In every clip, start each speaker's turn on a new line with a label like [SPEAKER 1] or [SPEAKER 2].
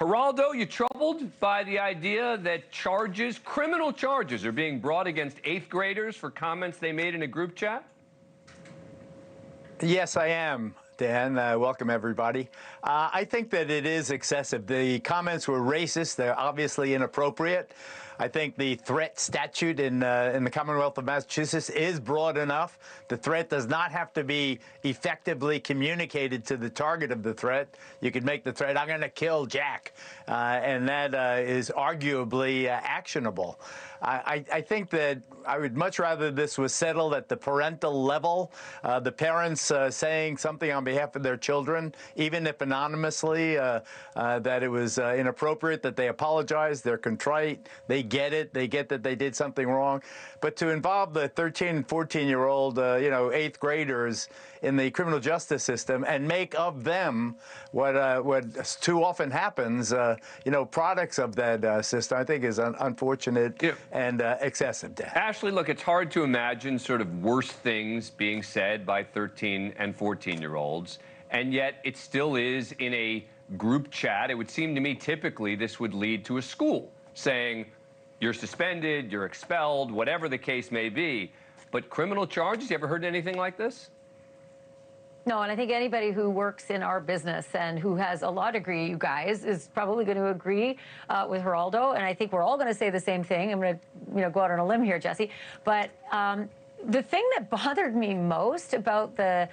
[SPEAKER 1] Geraldo, you troubled by the idea that criminal charges, are being brought against 8th graders for comments they made in a group chat?
[SPEAKER 2] Yes, I am, Dan. Welcome, everybody. I think that it is excessive. The comments were racist. They're obviously inappropriate. I think the threat statute in the Commonwealth of Massachusetts is broad enough. The threat does not have to be effectively communicated to the target of the threat. You could make the threat, "I'm going to kill Jack," and that is arguably actionable. I think that I would much rather this was settled at the parental level, the parents saying something on behalf of their children, even if anonymously, that it was inappropriate, that they apologize, they're contrite, they get it, they get that they did something wrong. But to involve the 13 and 14-year-old, 8th graders in the criminal justice system and make of them what too often happens, products of that system, I think is unfortunate and excessive.
[SPEAKER 1] Ashleigh, look, it's hard to imagine sort of worse things being said by 13 and 14-year-olds, and yet it still is in a group chat. It would seem to me typically this would lead to a school saying, you're suspended, you're expelled, whatever the case may be. But criminal charges, you ever heard anything like this?
[SPEAKER 3] No, and I think anybody who works in our business and who has a law degree, you guys, is probably going to agree with Geraldo. And I think we're all going to say the same thing. I'm going to go out on a limb here, Jesse. But the thing that bothered me most about the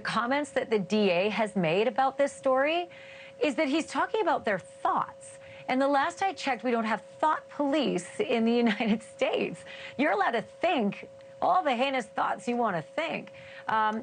[SPEAKER 3] comments that the DA has made about this story is that he's talking about their thoughts. And the last I checked, we don't have thought police in the United States. You're allowed to think all the heinous thoughts you want to think.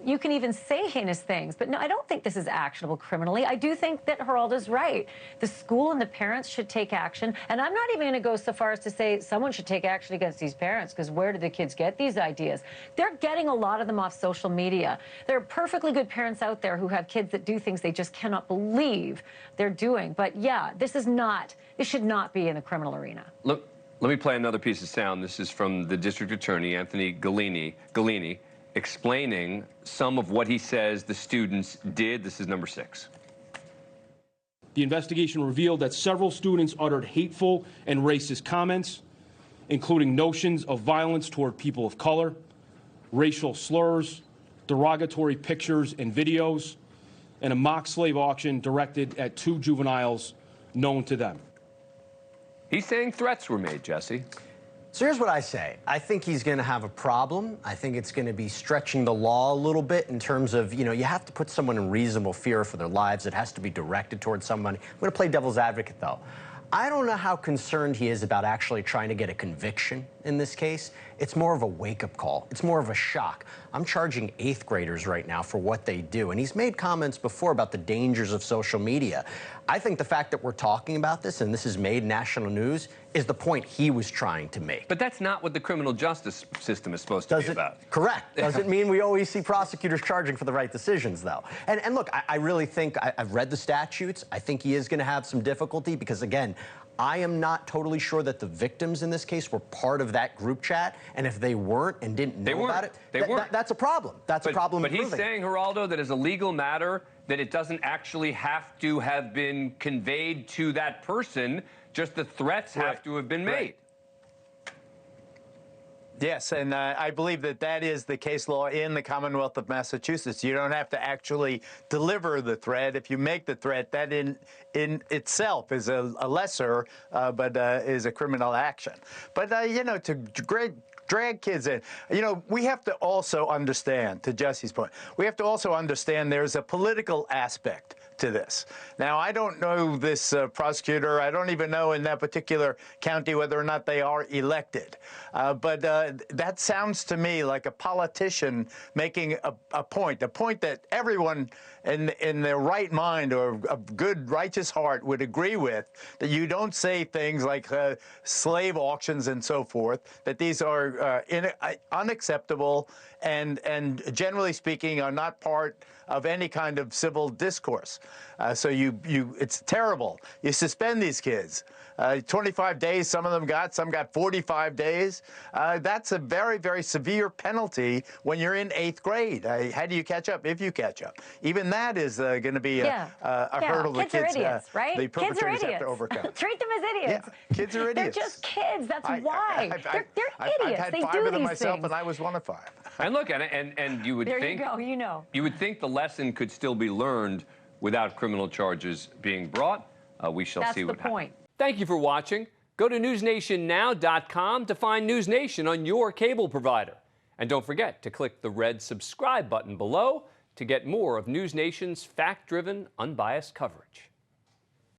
[SPEAKER 3] You can even say heinous things. But no, I don't think this is actionable criminally. I do think that Geraldo's right. The school and the parents should take action. And I'm not even going to go so far as to say someone should take action against these parents, because where do the kids get these ideas? They're getting a lot of them off social media. There are perfectly good parents out there who have kids that do things they just cannot believe they're doing. But yeah, this should not be in the criminal arena.
[SPEAKER 1] Look, let me play another piece of sound. This is from the district attorney, Anthony Galini, explaining some of what he says the students did. This is number 6.
[SPEAKER 4] The investigation revealed that several students uttered hateful and racist comments, including notions of violence toward people of color, racial slurs, derogatory pictures and videos, and a mock slave auction directed at 2 juveniles known to them.
[SPEAKER 1] He's saying threats were made, Jesse.
[SPEAKER 5] So here's what I say. I think he's going to have a problem. I think it's going to be stretching the law a little bit in terms of, you have to put someone in reasonable fear for their lives. It has to be directed towards someone. I'm going to play devil's advocate, though. I don't know how concerned he is about actually trying to get a conviction in this case. It's more of a wake-up call. It's more of a shock. I'm charging 8th graders right now for what they do, and he's made comments before about the dangers of social media. I think the fact that we're talking about this, and this has made national news, is the point he was trying to make.
[SPEAKER 1] But that's not what the criminal justice system is supposed to be about.
[SPEAKER 5] Correct. Doesn't mean we always see prosecutors charging for the right decisions, though. And look, I really think, I've read the statutes. I think he is going to have some difficulty because, again, I am not totally sure that the victims in this case were part of that group chat, and if they weren't and didn't know about it, that's a problem. That's a problem.
[SPEAKER 1] But he's saying, Geraldo, that as a legal matter, that it doesn't actually have to have been conveyed to that person, just the threats have to have been made.
[SPEAKER 2] Yes, and I believe that is the case law in the Commonwealth of Massachusetts. You don't have to actually deliver the threat. If you make the threat, that in itself is a lesser, but is a criminal action. But, to drag kids in, we have to also understand, to Jesse's point, we have to also understand there's a political aspect to this. Now, I don't know this prosecutor. I don't even know in that particular county whether or not they are elected. But that sounds to me like a politician making a point that everyone in their right mind or a good, righteous heart would agree with, that you don't say things like slave auctions and so forth, that these are unacceptable and generally speaking, are not part of any kind of civil discourse. So it's terrible. You suspend these kids. 25 days, some got 45 days. That's a very, very severe penalty when you're in 8th grade. How do you catch up if you catch up? Even that is going to be a hurdle
[SPEAKER 3] kids
[SPEAKER 2] the kids,
[SPEAKER 3] are idiots, right?
[SPEAKER 2] the
[SPEAKER 3] Kids are
[SPEAKER 2] perpetrators
[SPEAKER 3] idiots.
[SPEAKER 2] have to overcome.
[SPEAKER 3] Treat them as idiots.
[SPEAKER 2] Yeah, kids are idiots.
[SPEAKER 3] They're just kids. That's why. They're idiots.
[SPEAKER 2] I've had
[SPEAKER 3] they
[SPEAKER 2] 5
[SPEAKER 3] do
[SPEAKER 2] of them
[SPEAKER 3] these
[SPEAKER 2] myself,
[SPEAKER 3] things.
[SPEAKER 2] and I was one of 5.
[SPEAKER 1] And look, and you would
[SPEAKER 3] There
[SPEAKER 1] think
[SPEAKER 3] you go. You know.
[SPEAKER 1] you would think the lesson could still be learned without criminal charges being brought. We shall
[SPEAKER 3] That's
[SPEAKER 1] see what
[SPEAKER 3] the point.
[SPEAKER 1] happens. Thank you for watching. Go to newsnationnow.com to find News Nation on your cable provider. And don't forget to click the red subscribe button below to get more of News Nation's fact-driven, unbiased coverage.